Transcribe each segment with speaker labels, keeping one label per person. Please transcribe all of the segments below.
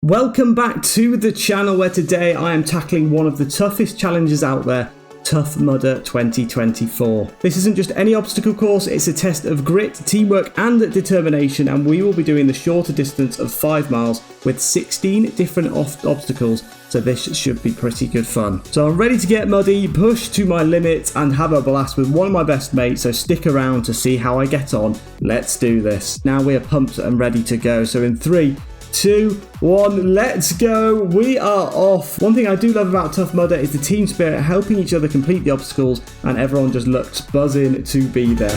Speaker 1: Welcome back to the channel where today I am tackling one of the toughest challenges out there, Tough Mudder 2024. This isn't just any obstacle course, it's a test of grit, teamwork and determination, and we will be doing the shorter distance of 5 miles with 16 different obstacles, so this should be pretty good fun. So I'm ready to get muddy, push to my limit and have a blast with one of my best mates, so stick around to see how I get on. Let's do this. Now we are pumped and ready to go, so in 3, 2, 1, let's go. We are off. One thing I do love about Tough Mudder is the team spirit, helping each other complete the obstacles, and everyone just looks buzzing to be there.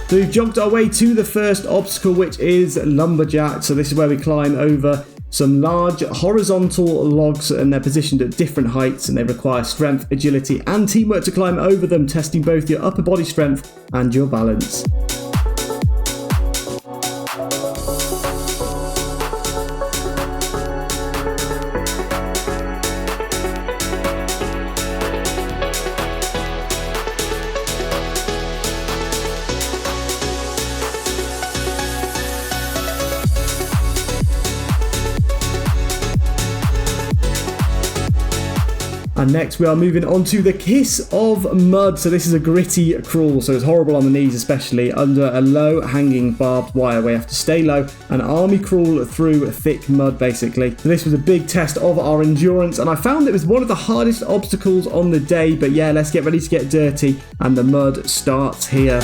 Speaker 1: So we've jogged our way to the first obstacle, which is Lumberjack. So this is where we climb over some large horizontal logs, and they're positioned at different heights and they require strength, agility and teamwork to climb over them, testing both your upper body strength and your balance. And next we are moving on to the Kiss of Mud. So this is a gritty crawl, so it's horrible on the knees, especially under a low hanging barbed wire where you have to stay low and army crawl through thick mud basically. So this was a big test of our endurance, and I found it was one of the hardest obstacles on the day, but yeah, let's get ready to get dirty, and the mud starts here.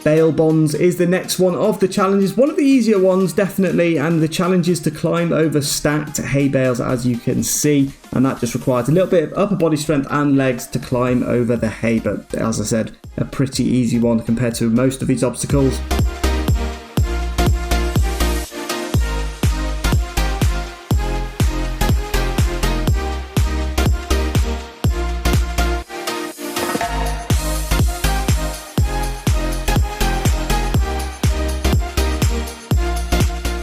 Speaker 1: Bale Bonds is the next one of the challenges, one of the easier ones definitely, and the challenge is to climb over stacked hay bales, as you can see, and that just requires a little bit of upper body strength and legs to climb over the hay, but as I said, a pretty easy one compared to most of these obstacles.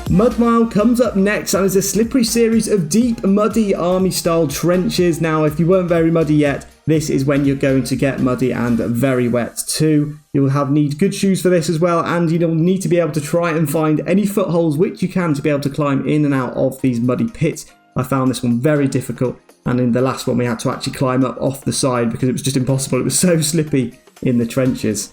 Speaker 1: Mud Mile comes up next, and is a slippery series of deep, muddy, army-style trenches. Now, if you weren't very muddy yet, this is when you're going to get muddy and very wet too. You'll need good shoes for this as well, and you'll need to be able to try and find any footholds which you can to be able to climb in and out of these muddy pits. I found this one very difficult, and in the last one we had to actually climb up off the side because it was just impossible. It was so slippy in the trenches.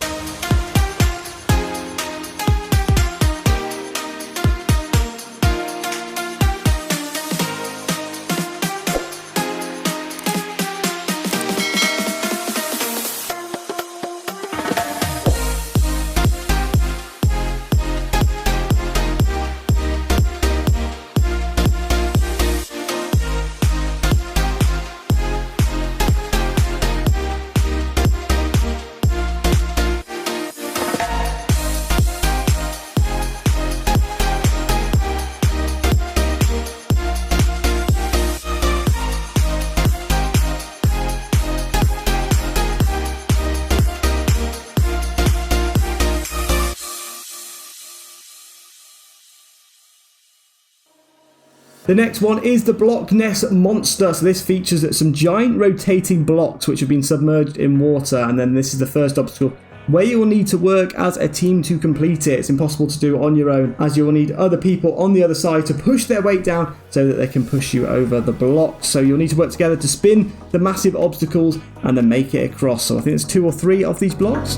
Speaker 1: The next one is the Block Ness Monster. So this features some giant rotating blocks which have been submerged in water, and then this is the first obstacle where you will need to work as a team to complete it. It's impossible to do on your own, as you will need other people on the other side to push their weight down so that they can push you over the blocks. So you'll need to work together to spin the massive obstacles and then make it across. So I think there's 2 or 3 of these blocks.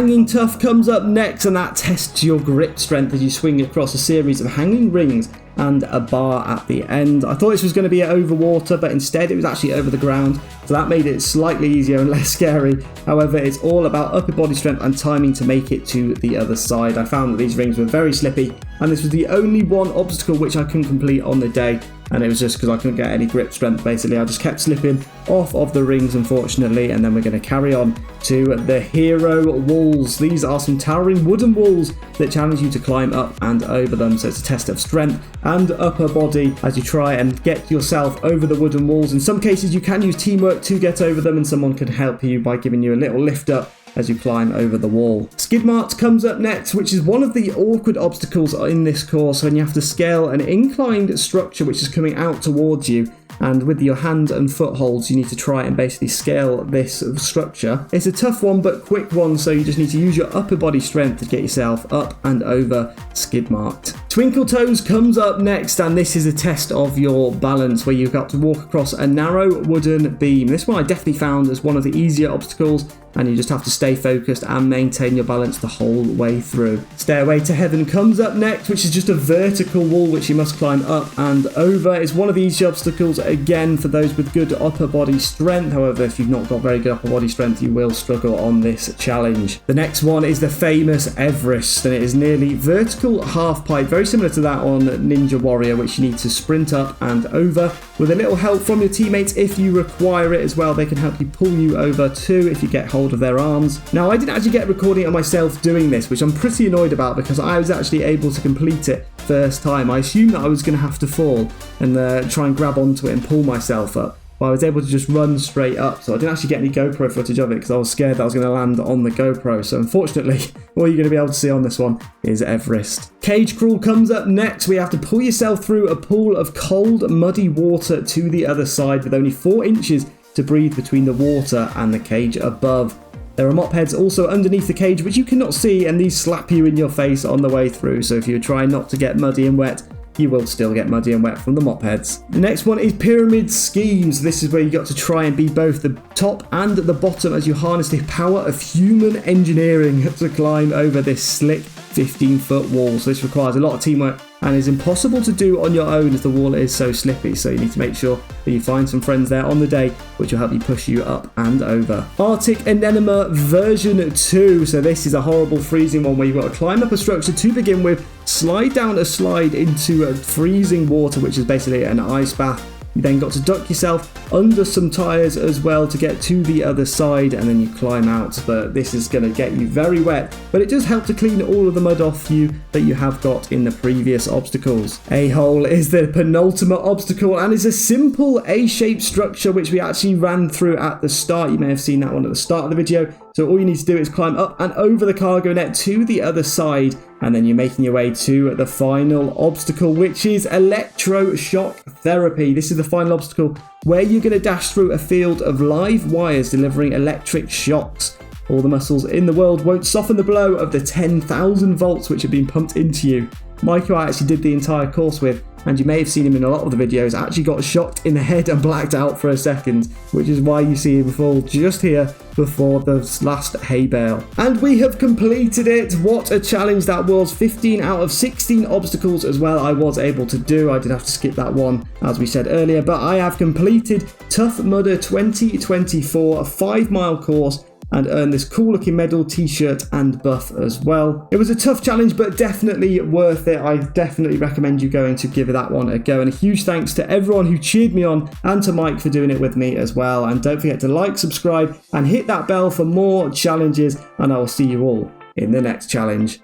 Speaker 1: Hanging Tough comes up next, and that tests your grip strength as you swing across a series of hanging rings and a bar at the end. I thought this was going to be over water, but instead it was actually over the ground, so that made it slightly easier and less scary. However, it's all about upper body strength and timing to make it to the other side. I found that these rings were very slippy, and this was the only one obstacle which I couldn't complete on the day, and it was just because I couldn't get any grip strength. Basically, I just kept slipping off of the rings, unfortunately. And then we're going to carry on to the hero walls. These are some towering wooden walls that challenge you to climb up and over them, so it's a test of strength and upper body as you try and get yourself over the wooden walls. In some cases you can use teamwork to get over them, and someone can help you by giving you a little lift up as you climb over the wall. Skidm Mar comes up next, which is one of the awkward obstacles in this course when you have to scale an inclined structure which is coming out towards you, and with your hand and foot holds you need to try and basically scale this structure. It's a tough one but quick one, so you just need to use your upper body strength to get yourself up and over Skid Mar. Twinkle Toes comes up next, and this is a test of your balance where you've got to walk across a narrow wooden beam. This one I definitely found as one of the easier obstacles, and you just have to stay focused and maintain your balance the whole way through. Stairway to Heaven comes up next, which is just a vertical wall which you must climb up and over. It's one of the easy obstacles, again, for those with good upper body strength. However, if you've not got very good upper body strength, you will struggle on this challenge. The next one is the famous Everest, and it is nearly vertical half pipe, very similar to that on Ninja Warrior, which you need to sprint up and over with a little help from your teammates if you require it as well. They can help you pull you over too if you get hold of their arms. Now, I didn't actually get recording of myself doing this, which I'm pretty annoyed about because I was actually able to complete it first time. I assumed that I was going to have to fall and try and grab onto it and pull myself up, but I was able to just run straight up, so I didn't actually get any GoPro footage of it because I was scared that I was going to land on the GoPro. So unfortunately, all you're going to be able to see on this one is Everest. Cage Crawl comes up next. We have to pull yourself through a pool of cold, muddy water to the other side with only 4 inches to breathe between the water and the cage above. There are mop heads also underneath the cage which you cannot see, and these slap you in your face on the way through, so if you try not to get muddy and wet, you will still get muddy and wet from the mop heads. The next one is Pyramid Schemes. This is where you got to try and be both the top and the bottom as you harness the power of human engineering to climb over this slick 15-foot wall. So this requires a lot of teamwork and is impossible to do on your own as the wall is so slippy, so you need to make sure that you find some friends there on the day which will help you push you up and over. Arctic Enema version 2. So this is a horrible freezing one where you've got to climb up a structure to begin with, slide down a slide into a freezing water which is basically an ice bath. You then got to duck yourself under some tyres as well to get to the other side, and then you climb out. But this is going to get you very wet, but it does help to clean all of the mud off you that you have got in the previous obstacles. A-hole is the penultimate obstacle, and is a simple A-shaped structure which we actually ran through at the start. You may have seen that one at the start of the video. So all you need to do is climb up and over the cargo net to the other side, and then you're making your way to the final obstacle, which is Electroshock Therapy. This is the final obstacle where you're going to dash through a field of live wires delivering electric shocks. All the muscles in the world won't soften the blow of the 10,000 volts which have been pumped into you. Mike, who I actually did the entire course with, and you may have seen him in a lot of the videos, actually got shocked in the head and blacked out for a second, which is why you see him fall just here before the last hay bale. And we have completed it. What a challenge that was. 15 out of 16 obstacles as well I was able to do. I did have to skip that one, as we said earlier, but I have completed Tough Mudder 2024, a 5-mile course, and earned this cool looking medal, t-shirt and buff as well. It was a tough challenge, but definitely worth it. I definitely recommend you going to give that one a go, and a huge thanks to everyone who cheered me on and to Mike for doing it with me as well. And don't forget to like, subscribe and hit that bell for more challenges, and I will see you all in the next challenge.